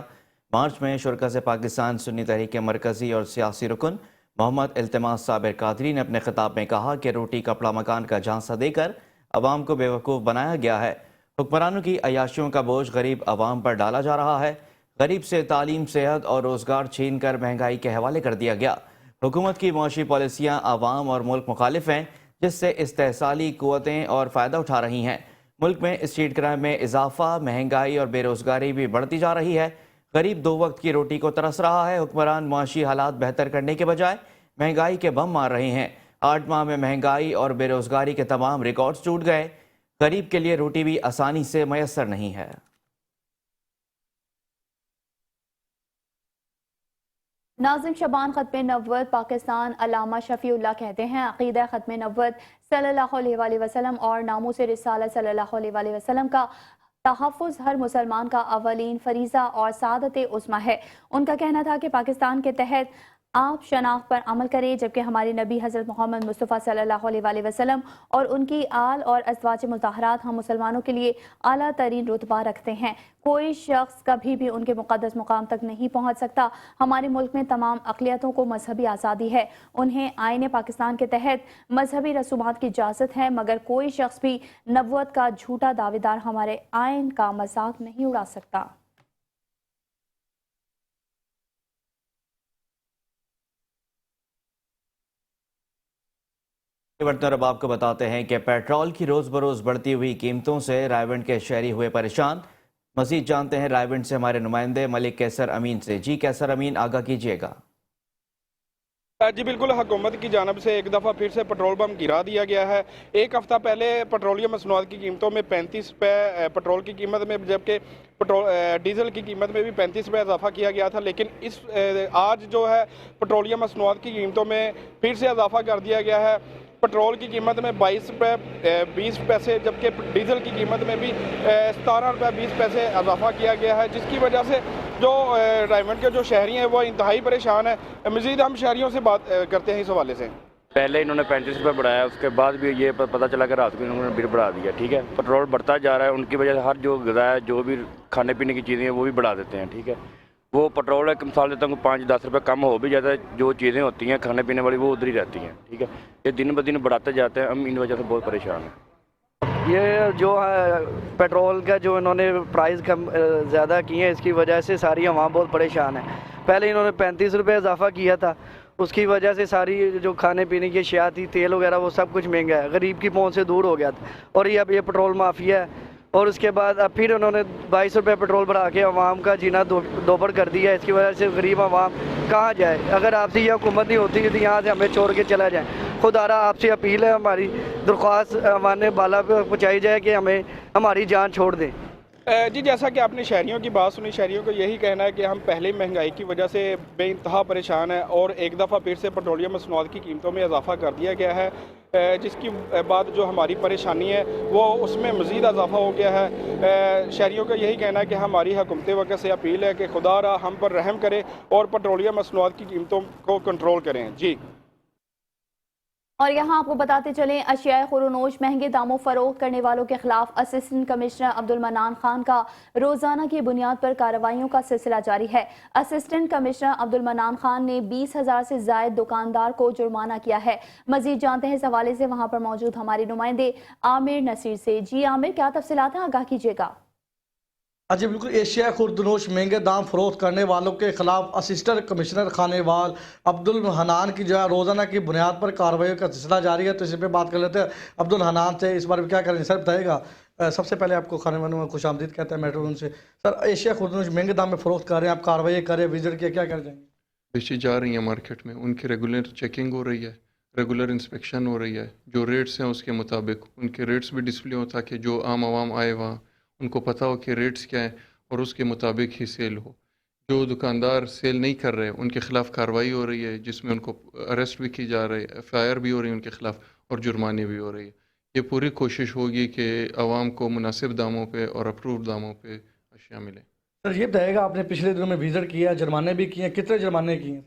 मार्च में शुरका से पाकिस्तान सुन्नी तहरीक के मरकजी और सियासी रुकन मोहम्मद इल्तिमास साबिर कादरी ने अपने खिताब में कहा कि रोटी कपड़ा मकान का झांसा देकर अवाम को बेवकूफ़ बनाया गया है। हुक्मरानों की अयाशियों का बोझ गरीब अवाम पर डाला जा रहा है। गरीब से तालीम, सेहत और रोज़गार छीन कर महंगाई के हवाले कर दिया गया। हुकूमत की मुआशी पॉलिसियाँ आवाम और मुल्क मुखालिफ हैं, जिससे इस्तेहसाली कुव्वतें और फ़ायदा उठा रही हैं। मुल्क में स्ट्रीट क्राइम में इजाफा, महंगाई और बेरोज़गारी भी बढ़ती जा रही है। गरीब दो वक्त की रोटी को तरस रहा है। हुक्मरान मुआशी हालात बेहतर करने के बजाय महंगाई के बम मार रहे हैं। 8 माह में महंगाई और बेरोज़गारी के तमाम रिकॉर्ड्स टूट गए। गरीब के लिए रोटी भी आसानी से मैसर नहीं है। नाज़िम शबान ख़त्म नबुव्वत पाकिस्तान अल्लामा शफ़ीउल्लाह कहते हैं, अक़ीदा ख़त्म नबुव्वत सल्लल्लाहु अलैहि वसल्लम और नामूस रिसालत सल्लल्लाहु अलैहि वसल्लम का तहफ़्फ़ुज़ हर मुसलमान का अवलीन फ़रीज़ा और सादत उस्मा है। उनका कहना था कि पाकिस्तान के तहत आप शनाख्त पर अमल करें, जबकि हमारे नबी हज़रत मोहम्मद मुस्तफ़ा सल्लल्लाहु अलैहि वसल्लम और उनकी आल और अज़वाज मुताहरात हम मुसलमानों के लिए आला तरीन रुतबा रखते हैं। कोई शख्स कभी भी उनके मुक़द्दस मुकाम तक नहीं पहुँच सकता। हमारे मुल्क में तमाम अक़लियतों को मजहबी आज़ादी है। उन्हें आईन पाकिस्तान के तहत मजहबी रसूमात की इजाज़त है, मगर कोई शख्स भी नबुव्वत का झूठा दावेदार हमारे आइन का मजाक नहीं उड़ा सकता। बढ़ते अब आपको बताते हैं कि पेट्रोल की रोज़ बरोज़ बढ़ती हुई कीमतों से रायवंड के शहरी हुए परेशान। मज़ीद जानते हैं रायवंड से हमारे नुमाइंदे मलिक कैसर अमीन से। जी कैसर अमीन, आगाह कीजिएगा। जी बिल्कुल, हुकूमत की जानब से एक दफ़ा फिर से पेट्रोल पम्प गिरा दिया गया है। एक हफ़्ता पहले पेट्रोलियम मसनूआत की कीमतों में 35 रुपये पेट्रोल की कीमत में, जबकि डीजल की कीमत में भी 35 रुपये इजाफा किया गया था। लेकिन आज जो है पेट्रोलियम मसनूआत की कीमतों में फिर से इजाफा कर दिया गया है। पेट्रोल की कीमत में 22 रुपये 20 पैसे, जबकि डीजल की कीमत में भी 17 रुपये 20 पैसे इजाफा किया गया है, जिसकी वजह से जो रायवंड के जो शहरी हैं वो इंतहाई परेशान है। मज़ीद हम शहरियों से बात करते हैं इस हवाले से। पहले इन्होंने 35 रुपये बढ़ाया, उसके बाद भी ये पता चला कि रात को इन्होंने बिल बढ़ा दिया। ठीक है, पेट्रोल बढ़ता जा रहा है, उनकी वजह से हर जो ग़िज़ा है, जो भी खाने पीने की चीज़ें हैं वो भी बढ़ा देते हैं। ठीक है, वो पेट्रोल एक मिसाल देता हूँ 5-10 रुपये कम हो भी जाता है, जो चीज़ें होती हैं खाने पीने वाली वो उधर ही रहती हैं। ठीक है, ये दिन ब दिन बढ़ाते जाते हैं, हम इन वजह से बहुत परेशान हैं। ये जो है पेट्रोल का जो इन्होंने प्राइस कम ज़्यादा किए हैं, इसकी वजह से सारी आवाम बहुत परेशान है। पहले इन्होंने 35 रुपये इजाफा किया था, उसकी वजह से सारी जो खाने पीने की अशिया थी, तेल वगैरह, वो सब कुछ महंगा है, गरीब की पहुंच से दूर हो गया था। और ये अब ये पेट्रोल माफिया है, और उसके बाद अब फिर उन्होंने 22 रुपये पेट्रोल बढ़ा के आवाम का जीना दोपहर कर दिया। इसकी वजह से गरीब आवाम कहाँ जाए? अगर आपसे ये हुकूमत नहीं होती तो यहाँ से हमें छोड़ के चला जाए। खुदारा आपसे अपील है, हमारी दरख्वास्त हमारे बाला पे पहुँचाई जाए कि हमें हमारी जान छोड़ दें। जी जैसा कि आपने शहरियों की बात सुनी, शहरियों को यही कहना है कि हम पहले महंगाई की वजह से बेइंतहा परेशान हैं, और एक दफ़ा फिर से पेट्रोलियम मसनूआत की कीमतों में इजाफा कर दिया गया है, जिसकी बाद जो हमारी परेशानी है वो उसमें मज़ीद इजाफा हो गया है। शहरियों का यही कहना है कि हमारी हुकूमत वक्त से अपील है कि खुदा रा हम पर रहम करे और पेट्रोलियम मसनूआत की कीमतों को कंट्रोल करें। जी। और यहाँ आपको बताते चलें, अशियाए खुरोनोश महंगे दामों फरोख्त करने वालों के खिलाफ असिस्टेंट कमिश्नर अब्दुल मनान खान का रोजाना की बुनियाद पर कार्रवाइयों का सिलसिला जारी है। असिस्टेंट कमिश्नर अब्दुल मनान खान ने 20,000 से जायद दुकानदार को जुर्माना किया है। मजीद जानते हैं इस हवाले से वहां पर मौजूद हमारे नुमाइंदे आमिर नसीर से। जी आमिर, क्या तफसीलात हैं, आगाह कीजिएगा। जी बिल्कुल, एशिया खुर्दनोश महंगे दाम फरोख्त करने वालों के खिलाफ असिस्टेंट कमिश्नर खानेवाल अब्दुल हनान की जो है रोज़ाना की बुनियाद पर कार्रवाई का सिलसिला जारी है। तो इस पर बात कर लेते हैं अब्दुल हनान से, इस बारे में क्या करें सर बताएगा। सबसे पहले आपको खानेवालों में खुश आमदीद कहते हैं मेट्रो से। सर, एशिया खुर्दनोश महंगे दाम में फ़रोख्त कर रहे हैं, आप कार्रवाई करें, विजिट किया, क्या कर जाएंगे? बेची जा रही है मार्केट में, उनकी रेगुलर चेकिंग हो रही है, रेगुलर इंस्पेक्शन हो रही है, जो रेट्स हैं उसके मुताबिक उनके रेट्स भी डिस्प्ले हो ताकि जो आम आवाम आए वहाँ उनको पता हो कि रेट्स क्या हैं और उसके मुताबिक ही सेल हो। जो दुकानदार सेल नहीं कर रहे उनके खिलाफ कार्रवाई हो रही है, जिसमें उनको अरेस्ट भी की जा रही है, FIR भी हो रही है उनके खिलाफ और जुर्माने भी हो रही है। ये पूरी कोशिश होगी कि आवाम को मुनासिब दामों पे और अप्रूव दामों पे अशिया मिले। सर ये बताएगा, आपने पिछले दिनों में विजिट किया, जुर्माने भी किए हैं, कितने जुर्माने किए हैं?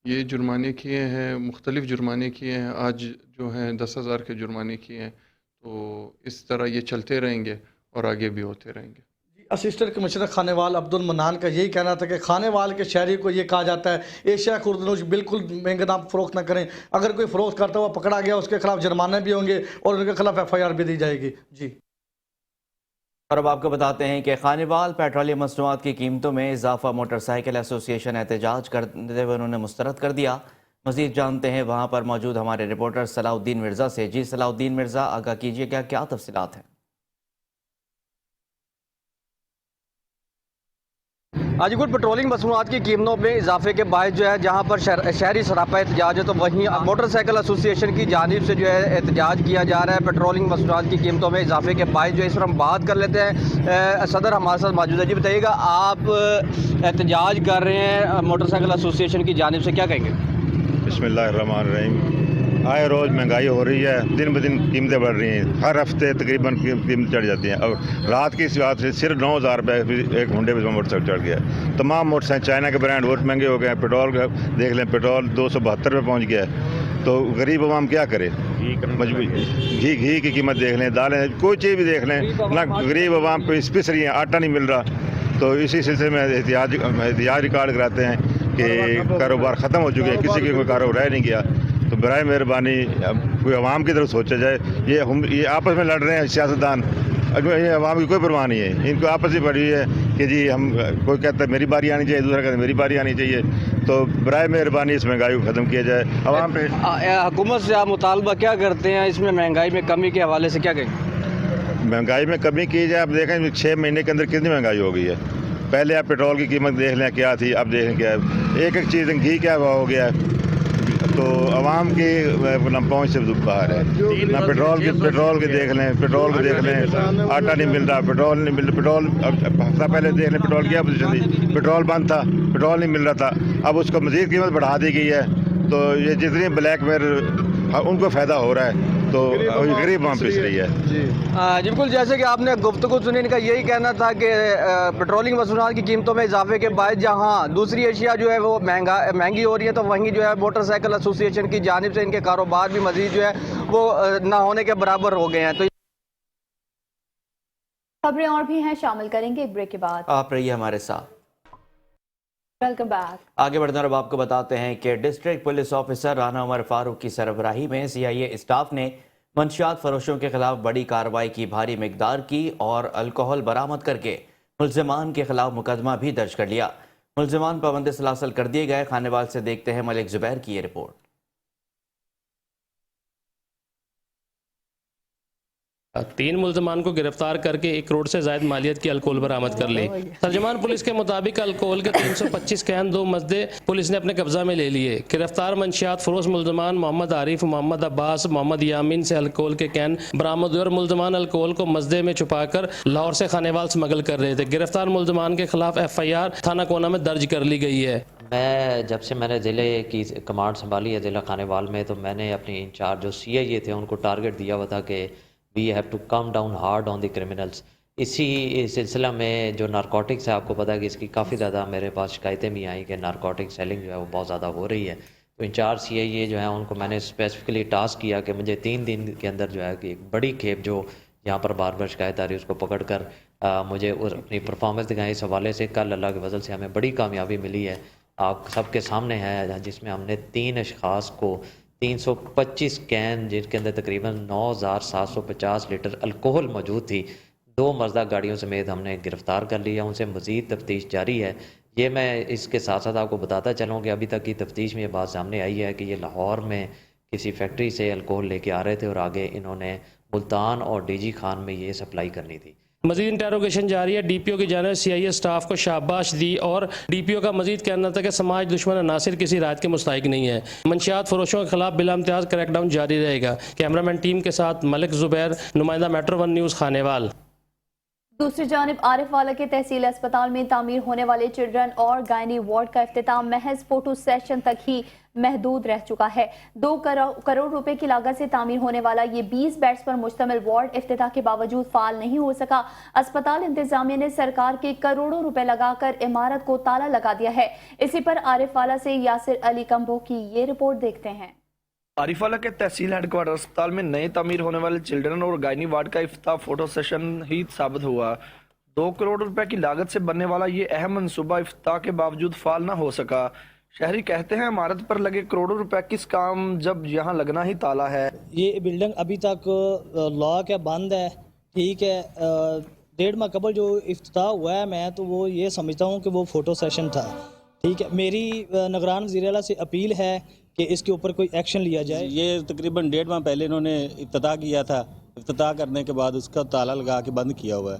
ये जुर्माने किए हैं, मुख्तलिफ जुर्माने किए हैं, आज जो हैं 10,000 के जुर्माने किए हैं। तो इस तरह ये चलते रहेंगे और आगे भी होते रहेंगे। असिस्टेंट कमिश्नर खानेवाल अब्दुल मनान का यही कहना था कि खानेवाल के शहरी को ये कहा जाता है एशिया खुर्दनोश बिल्कुल महंगे दाम फरोख्त ना करें, अगर कोई फरोख्त करता हुआ पकड़ा गया उसके खिलाफ जुर्माने भी होंगे और उनके खिलाफ FIR भी दी जाएगी। जी, और अब आपको बताते हैं कि खानेवाल पेट्रोलियम मसनूआत की कीमतों में इजाफा मोटरसाइकिल एसोसिएशन एहतजाज करते हुए उन्होंने मुस्तरद कर दिया। मजीद जानते हैं वहाँ पर मौजूद हमारे रिपोर्टर सलाउद्दीन मिर्ज़ा से। जी सलाउद्दीन मिर्ज़ा, आगाह कीजिएगा, क्या तफसीलात हैं? आज कुल पेट्रोलिंग मसनूआत की कीमतों में इजाफे के बाद जो है जहाँ पर शहरी सरापा एहतजाज है, तो वहीं मोटरसाइकिल एसोसिएशन की जानिब से जो है एहतजाज किया जा रहा है। पेट्रोलिंग मसनूआत की कीमतों में इजाफे के बाद जो है इस पर हम बात कर लेते हैं। सदर हमारे साथ मौजूद है। जी बताइएगा, आप एहतजाज कर रहे हैं मोटरसाइकिल एसोसिएशन की जानिब से, क्या कहेंगे? बिस्मिल्लाहिर्रहमानिर्रहीम। आए रोज़ महंगाई हो रही है, दिन ब दिन कीमतें बढ़ रही हैं, हर हफ्ते तकरीबन कीमत चढ़ जाती हैं। और रात की इस बात से सिर्फ 9,000 रुपये एक घंटे में मोटरसाइकिल चढ़ गया है। तमाम मोटरसाइकिल चाइना के ब्रांड बहुत महंगे हो गए हैं। पेट्रोल देख लें, पेट्रोल 272 रुपये पहुँच गया है। तो गरीब आवाम क्या करे? मजबूरी, घी की कीमत देख लें, दालें, कोई चीज़ भी देख लें ना, गरीब आवाम पिस रही है, आटा नहीं मिल रहा। तो इसी सिलसिले में एहतियाज रिकॉर्ड कराते हैं कि कारोबार ख़त्म हो चुके हैं, किसी के कोई कारोबार रह नहीं गया। तो बराए मेहरबानी कोई आवाम की तरफ सोचा जाए। ये आपस में लड़ रहे हैं सियासतदान, ये आवाम की कोई परवाह नहीं है, इनको आपस में पड़ी है कि जी हम, कोई कहता है मेरी बारी आनी चाहिए, दूसरा कहता है मेरी बारी आनी चाहिए। तो बराए मेहरबानी इस महंगाई को ख़त्म किया जाए। आवाम पे हुकूमत से आप मुतालबा क्या करते हैं इसमें महंगाई में कमी के हवाले से, क्या कहेंगे? महंगाई में कमी की जाए। आप देखें 6 महीने के अंदर कितनी महंगाई हो गई है। पहले आप पेट्रोल की कीमत देख लें क्या थी, अब देखें क्या है, एक चीज़ घी क्या भाव हो गया है। तो आवाम की पहुँच से बाहर है ना। पेट्रोल के देख लें, आटा नहीं मिल रहा, पेट्रोल नहीं मिल रहा। पेट्रोल हफ्ता पहले देख लें पेट्रोल क्या पोजीशन थी, पेट्रोल बंद था, पेट्रोल नहीं मिल रहा था, अब उसको मज़ीद कीमत बढ़ा दी गई है। तो ये जितनी ब्लैक में उनको फ़ायदा हो रहा है, तो गरीब वहाँ पिस रही है। जी बिल्कुल, जैसे कि आपने गुफ्तगू सुनी, इनका यही कहना था कि पेट्रोलिंग मसनूआत की कीमतों में इजाफे के बाद जहाँ दूसरी एशिया जो है वो महंगी हो रही है, तो वहीं जो है मोटरसाइकिल एसोसिएशन की जानिब से इनके कारोबार भी मजीद जो है वो ना होने के बराबर हो गए हैं। तो खबरें और भी हैं, शामिल करेंगे एक ब्रेक के बाद। आप रहिए हमारे साथ। Welcome back. आगे बढ़ते हैं, अब आपको बताते हैं कि district police officer Rana Umar Farooq की सरबराही में CIA स्टाफ ने मंशियात फरोशों के खिलाफ बड़ी कार्रवाई की, भारी मिकदार की और अल्कोहल बरामद करके मुल्जिमान के खिलाफ मुकदमा भी दर्ज कर लिया। मुल्जिमान पाबंद सलासल कर दिए गए। खानेवाल से देखते हैं मलिक जुबैर की ये रिपोर्ट। 3 मुल्जमान को गिरफ्तार करके 1 करोड़ से ज्यादा मालियत की अल्कोहल बरामद कर ली। तर्जमान पुलिस के मुताबिक अल्कोहल के 325 कैन 2 मजदे पुलिस ने अपने कब्जा में ले लिए। गिरफ्तार मंशियात फरोश मुल्जमान मोहम्मद आरिफ, मोहम्मद अब्बास, मोहम्मद यामीन से अल्कोहल के कैन बरामद हुए और मुल्जमान अल्कोहल को मजदे में छुपाकर लाहौर से खानेवाल स्मगल कर रहे थे। गिरफ्तार मुल्जमान के खिलाफ FIR थाना कोना में दर्ज कर ली गई है। मैं जब से मैंने ज़िले की कमांड संभाली है ज़िला खानेवाल में, तो मैंने अपने इंचार्ज जो CIA थे उनको टारगेट दिया हुआ था कि we have to come down hard on the criminals. इसी सिलसिला में जो नारकोटिक्स है, आपको पता है कि इसकी काफ़ी ज़्यादा मेरे पास शिकायतें भी आई कि नारकोटिक सेलिंग जो है वो बहुत ज़्यादा हो रही है। تو انچارج CIA جو ہیں ان کو میں نے اسپیسیفکلی ٹاسک کیا کہ مجھے 3 دن کے اندر جو ہے کہ ایک بڑی کھیپ جو یہاں پر بار بار شکایت آ رہی ہے اس کو پکڑ کر مجھے اپنی پرفارمنس دکھائیں. اس حوالے سے کل اللہ کے فضل سے ہمیں بڑی کامیابی ملی ہے، آپ سب کے سامنے ہے، جس میں ہم نے 3 اشخاص کو 325 کین جن کے اندر تقریباً 9750 لیٹر الکوہل موجود تھی 2 مزدہ گاڑیوں سمیت ہم نے گرفتار کر لیا. ان سے مزید تفتیش جاری ہے. یہ میں اس کے ساتھ ساتھ آپ کو بتاتا چلوں کہ ابھی تک کی تفتیش میں یہ بات سامنے آئی ہے کہ یہ لاہور میں کسی فیکٹری سے الکوہل لے کے آ رہے تھے اور آگے انہوں نے ملتان اور DG خان میں یہ سپلائی کرنی تھی. مزید انٹیروگیشن جاری ہے. DPO کی جانب CIA سٹاف کو شاباش دی اور DPO کا مزید کہنا تھا کہ سماج دشمن عناصر کسی رات کے مستحق نہیں ہے. منشیات فروشوں کے خلاف بلا امتیاز کریک ڈاؤن جاری رہے گا. کیمرامین ٹیم کے ساتھ ملک زبیر، نمائندہ میٹرو 1 نیوز خانیوال. دوسری جانب عارف والا کے تحصیل اسپتال میں تعمیر ہونے والے چلڈرن اور گائنی وارڈ کا افتتاح محض فوٹو سیشن تک ہی محدود رہ چکا ہے. 2 کروڑ روپے کی لاگت سے تعمیر ہونے والا یہ 20 بیڈز پر مشتمل وارڈ افتتاح کے باوجود فعال نہیں ہو سکا. اسپتال انتظامیہ نے سرکار کے کروڑوں روپے لگا کر عمارت کو تالا لگا دیا ہے. اسی پر عارف والا سے یاسر علی کمبو کی یہ رپورٹ دیکھتے ہیں. عارف والا کے تحصیل ہیڈ کوارٹر اسپتال میں نئے تعمیر ہونے والے چلڈرن اور گائنی وارڈ کا افتتاح فوٹو سیشن ہی ثابت ہوا. 2 کروڑ روپے کی لاگت سے بننے والا یہ اہم منصوبہ افتتاح کے باوجود فعال نہ ہو سکا. شہری کہتے ہیں عمارت پر لگے کروڑوں روپے کس کام جب یہاں لگنا ہی تالا ہے. یہ بلڈنگ ابھی تک لاک ہے، بند ہے. ٹھیک ہے، 1.5 ماہ قبل جو افتتاح ہوا ہے میں تو وہ یہ سمجھتا ہوں کہ وہ فوٹو سیشن تھا. ٹھیک ہے، میری نگران وزیر اعلیٰ سے اپیل ہے کہ اس کے اوپر کوئی ایکشن لیا جائے. یہ تقریباً 1.5 ماہ پہلے انہوں نے افتتاح کیا تھا. افتتاح کرنے کے بعد اس کا تالا لگا کے بند کیا ہوا ہے،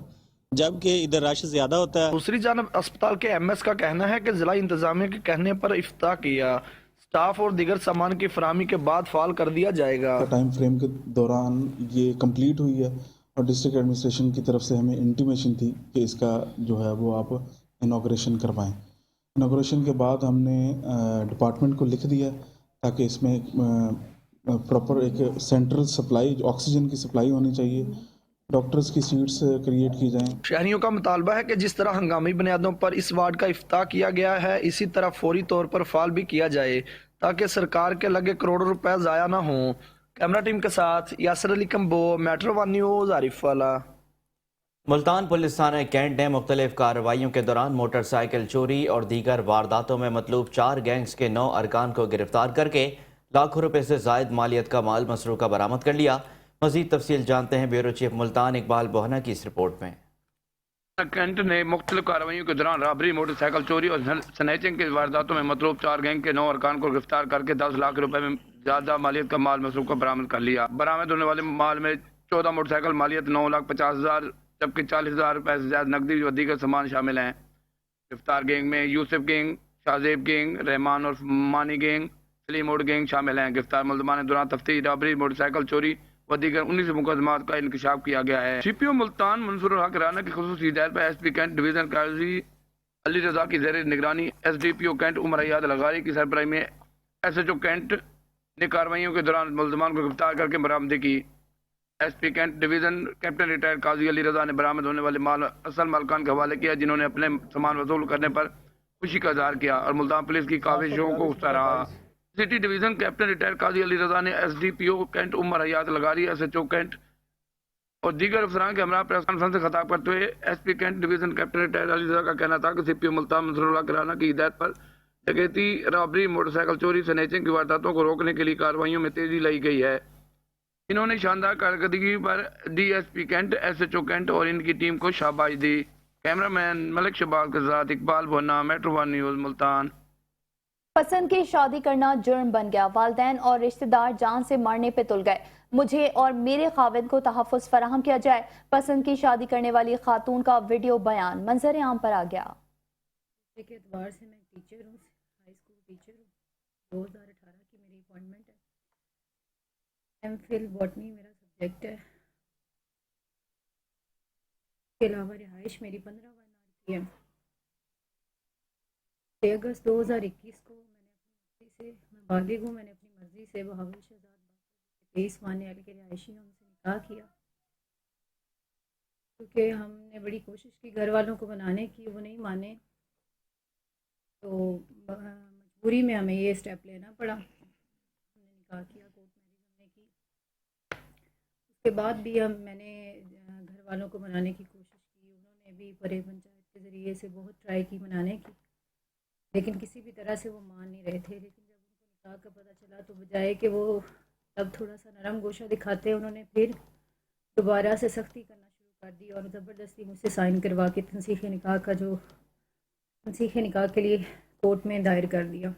جبکہ ادھر رش زیادہ ہوتا ہے. دوسری جانب اسپتال کے MS کا کہنا ہے کہ ضلع انتظامیہ کے کہنے پر افتتاح کیا، سٹاف اور دیگر سامان کی فراہمی کے بعد فعال کر دیا جائے گا. ٹائم فریم کے دوران یہ کمپلیٹ ہوئی ہے اور ڈسٹرکٹ ایڈمنسٹریشن کی طرف سے ہمیں انٹیمیشن تھی کہ اس کا جو ہے وہ آپ انوگریشن کروائیں. انوگریشن کے بعد ہم نے ڈپارٹمنٹ کو لکھ دیا تاکہ اس میں پراپر ایک سینٹرل سپلائی آکسیجن کی سپلائی ہونی چاہیے، ڈاکٹرز کی سیٹس کریٹ کی جائیں. شہریوں کا مطالبہ ہے کہ جس طرح ہنگامی بنیادوں پر اس وارڈ کا افتتاح کیا گیا ہے اسی طرح فوری طور پر فعال بھی کیا جائے تاکہ سرکار کے لگے کروڑوں روپے ضائع نہ ہوں. کیمرہ ٹیم کے ساتھ یاسر علی کمبو، میٹرو 1 نیوز، عارف والا. ملتان پولیس تھانہ کینٹ نے مختلف کارروائیوں کے دوران موٹر سائیکل چوری اور دیگر وارداتوں میں مطلوب 4 گینگز کے 9 ارکان کو گرفتار کر کے لاکھوں روپے سے زائد مالیت کا مال مسروقہ برآمد کر لیا. مزید تفصیل جانتے ہیں بیورو چیف ملتان اقبال بوہنا کی اس رپورٹ میں. کینٹ نے مختلف کارروائیوں کے دوران رابری، موٹر سائیکل چوری اور سنیچنگ کے وارداتوں میں مطلوب 4 گینگ کے 9 ارکان کو گرفتار کر کے 10 لاکھ روپے میں زیادہ مالیت کا مال مسروقہ برآمد کر لیا. برآمد ہونے والے مال میں 14 موٹر سائیکل مالیت 9,50,000 جبکہ 40,000 روپے سے زیادہ نقدی و دیگر سامان شامل ہیں. گرفتار گینگ میں یوسف گینگ، شاہزیب گینگ، رحمان اور مانی گینگ، سلیم اوڈ گینگ شامل ہیں. گرفتار ملزمان نے دوران تفتیش رابری، موٹر سائیکل چوری و دیگر 19 مقدمات کا انکشاف کیا گیا ہے. CPO ملتان منصور الحق رانا کی خصوصی ہدایت پر SP کینٹ ڈویژن قاضی علی رضا کی زیر نگرانی SDPO کینٹ عمر حیات لغاری کی سربراہی میں SHO کینٹ نے کارروائیوں کے دوران ملزمان کو گرفتار کر کے برآمدی کی. SP cantt division captain retire Qazi Ali رضا نے برآمد ہونے والے مال اصل مالکان کے حوالے کیا جنہوں نے اپنے سامان وصول کرنے پر خوشی کا اظہار کیا اور ملتان پولیس کی کاوشوں کو سراہا. City division captain retire Qazi Ali رضا نے SDPO کینٹ عمر حیات لغاری، SHO کینٹ اور دیگر افسران کے ہمراہ پریس کانفرنس سے خطاب کرتے ہوئے SP cantt division captain retire Ali Raza کا کہنا تھا کہ CPO ملتان منصور الحق رانا کی ہدایت پر ڈکیتی، رابری، موٹر سائیکل چوری، سنیچنگ کی وارداتوں کو روکنے کے لیے کارروائیوں میں تیزی لائی گئی ہے. انہوں نے شاندار کارکردگی پر DSP کینٹ، SHO کینٹ اور ان کی ٹیم کو شاباش دی. کیمرہ مین ملک شباز کے ساتھ اقبال بونا، میٹرو 1 نیوز، ملتان. پسند کی شادی کرنا جرم بن گیا، والدین اور رشتہ دار جان سے مرنے پہ تل گئے. مجھے اور میرے خاوند کو تحفظ فراہم کیا جائے. پسند کی شادی کرنے والی خاتون کا ویڈیو بیان منظر عام پر آ گیا. کے اعتبار سے میں ٹیچر ہوں، ہائی اسکول ٹیچر ہوں. 2018 کی میری اپوائنٹمنٹ ہے. MPhil باٹنی میرا سبجیکٹ ہے. اس کے علاوہ رہائش میری 15 کی ہے. 6 اگست 2021 کو میں بالغ ہوں. میں نے اپنی مرضی سے بہاول شہزاد 23 ماننے والے کے رہائشی ہیں ان سے نکاح کیا، کیونکہ ہم نے بڑی کوشش کی گھر والوں کو منانے کی، وہ نہیں مانے تو مجبور मजबूरी में हमें ये स्टेप लेना पड़ा। हमने निकाह किया, कोर्ट मैरिज हमने की। उसके बाद भी मैंने घर वालों को मनाने की कोशिश की, उन्होंने भी बड़े पंचायत के ज़रिए से बहुत ट्राई की मनाने की, लेकिन किसी भी तरह से वो मान नहीं रहे थे। लेकिन जब उनको निकाह का पता चला तो बजाय कि वो तब थोड़ा सा नरम गोशा दिखाते, उन्होंने फिर दोबारा से सख्ती करना शुरू कर दी और ज़बरदस्ती मुझसे साइन करवा के तनसीख निकाह के लिए कोर्ट में दायर कर दिया।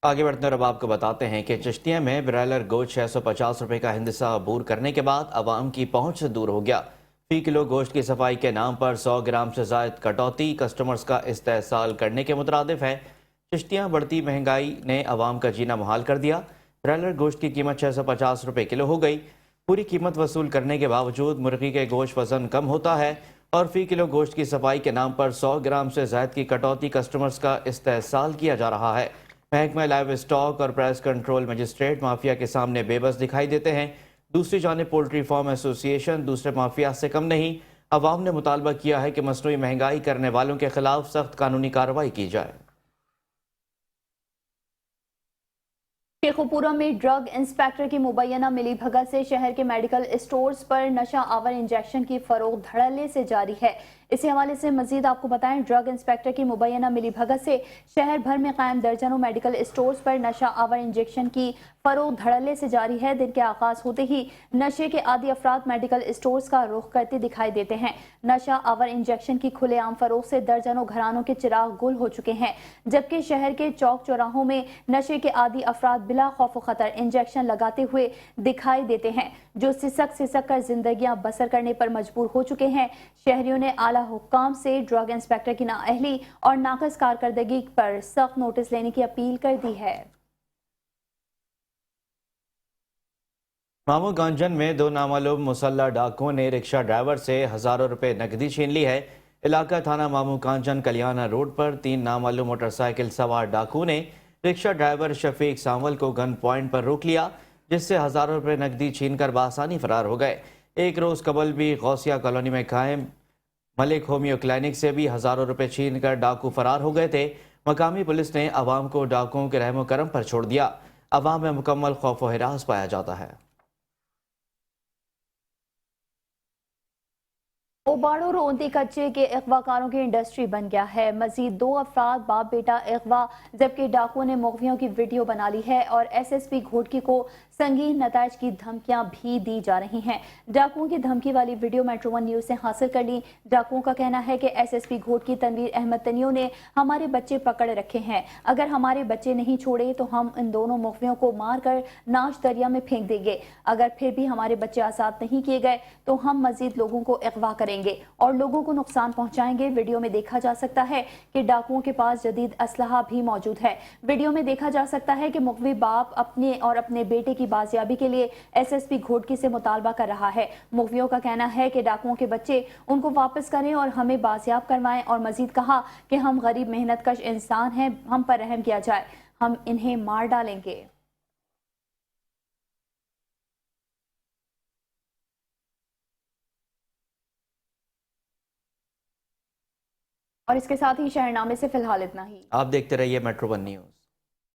आगे बढ़ते हैं और अब आपको बताते हैं कि चिश्तिया में ब्रायलर गोश्त 650 रुपये का हिंदसा अबूर करने के बाद आवाम की पहुंच से दूर हो गया। फी किलो गोश्त की सफाई के नाम पर 100 ग्राम से जायद कटौती कस्टमर्स का इस्तेहसाल करने के मुतरादिफ है। चिश्तिया बढ़ती महंगाई ने आवाम का जीना मुहाल कर दिया। ब्रायलर गोश्त की कीमत 650 रुपये किलो हो गई। पूरी कीमत वसूल करने के बावजूद मुर्गी के गोश्त वजन कम होता है और फी किलो गोश्त की सफाई के नाम पर 100 ग्राम से जायद की कटौती कस्टमर्स का इस्तेहसाल किया जा रहा है। महकमा लाइव स्टॉक और प्राइस कंट्रोल मजिस्ट्रेट माफिया के सामने बेबस दिखाई देते हैं। दूसरी जानिब पोल्ट्री फार्म एसोसिएशन दूसरे माफिया से कम नहीं। अवाम ने मुतालबा किया है कि मसनूई महंगाई करने वालों के खिलाफ सख्त कानूनी कार्रवाई की जाए। शेखुपुरा में ड्रग इंस्पेक्टर की मुबैना मिली भगत से शहर के मेडिकल स्टोर्स पर नशा आवर इंजेक्शन की फरोख्त धड़ल्ले से जारी है। इसी हवाले से मजीद आपको बताएं, ड्रग इंस्पेक्टर की मुबैना मिली भगत से शहर भर में कायम दर्जनों मेडिकल स्टोर्स पर नशा आवर इंजेक्शन की फरोख्त धड़ल्ले से जारी है। दिन के आगाज होते ही नशे के आदी अफराद मेडिकल स्टोर्स का रुख करते दिखाई देते हैं। नशा आवर इंजेक्शन की खुलेआम फरोख्त से दर्जनों घरानों के चिराग गुल हो चुके हैं, जबकि शहर के चौक चौराहों में नशे के आदी अफराद बिला खौफ खतर इंजेक्शन लगाते हुए दिखाई देते हैं, जो सिसक सिसक कर जिंदगियां बसर करने पर मजबूर हो चुके हैं। शहरियों ने आला हुक्काम से ड्रग इंस्पेक्टर की नाअहली और नाकस कारकर्दगी पर सख्त नोटिस लेने की अपील कर दी है। मामूगंजन में दो नामालूम मुसल्लह डाकुओं ने रिक्शा ड्राइवर से हजारों रुपए नकदी छीन ली है। इलाका थाना मामूगंजन कल्याणा रोड पर 3 नामालूम मोटरसाइकिल सवार डाकुओं ने रिक्शा ड्राइवर शफीक सांवल को गन पॉइंट पर रोक लिया, जिससे हजारों रुपए नकदी छीनकर बासानी फरार हो गए। एक रोज कबल भी गौसिया कॉलोनी में कायम मलिक होम्यो क्लिनिक से भी हजारों रुपए छीनकर डाकू फरार हो गए थे। मकामी पुलिस ने आवाम को डाकुओं के रहमो करम पर छोड़ दिया। आवाम में मुकम्मल खौफ व हिरास पाया जाता है। ओबाड़ो रोंदी कच्चे के अगवाकारों की इंडस्ट्री बन गया है। मजीद 2 अफराद बाप बेटा अगवा, जबकि डाकुओं ने मुगवियों की वीडियो बना ली है और SSP घोटकी को संगीन नताइज की धमकियां भी दी जा रही हैं। डाकुओं की धमकी वाली वीडियो मेट्रो 1 न्यूज से हासिल कर ली। डाकुओं का कहना है कि SSP घोटकी तनवीर अहमद तनियों ने हमारे बच्चे पकड़ रखे हैं, अगर हमारे बच्चे नहीं छोड़े तो हम इन दोनों मुगवियों को मार कर नाश दरिया में फेंक देंगे। अगर फिर भी हमारे बच्चे आजाद नहीं किए गए तो हम मजीद लोगों को अगवा करेंगे और लोगों को नुकसान पहुंचाएंगे। वीडियो में देखा जा सकता है कि डाकुओं के पास जदीद असलहा भी मौजूद है। वीडियो में देखा जा सकता है कि मुगवी बाप अपने और अपने बेटे की बाजियाबी के लिए SSP घोटकी से मुतालबा कर रहा है। मुगवियों का कहना है कि डाकुओं के बच्चे उनको वापस करें और हमें बाजियाब करवाएं और मजीद कहा कि हम गरीब मेहनत कश इंसान हैं, हम पर रहम किया जाए, हम इन्हें मार डालेंगे। और इसके साथ ही शहरनामे से फिलहाल इतना ही। आप देखते रहिए मेट्रो 1 न्यूज।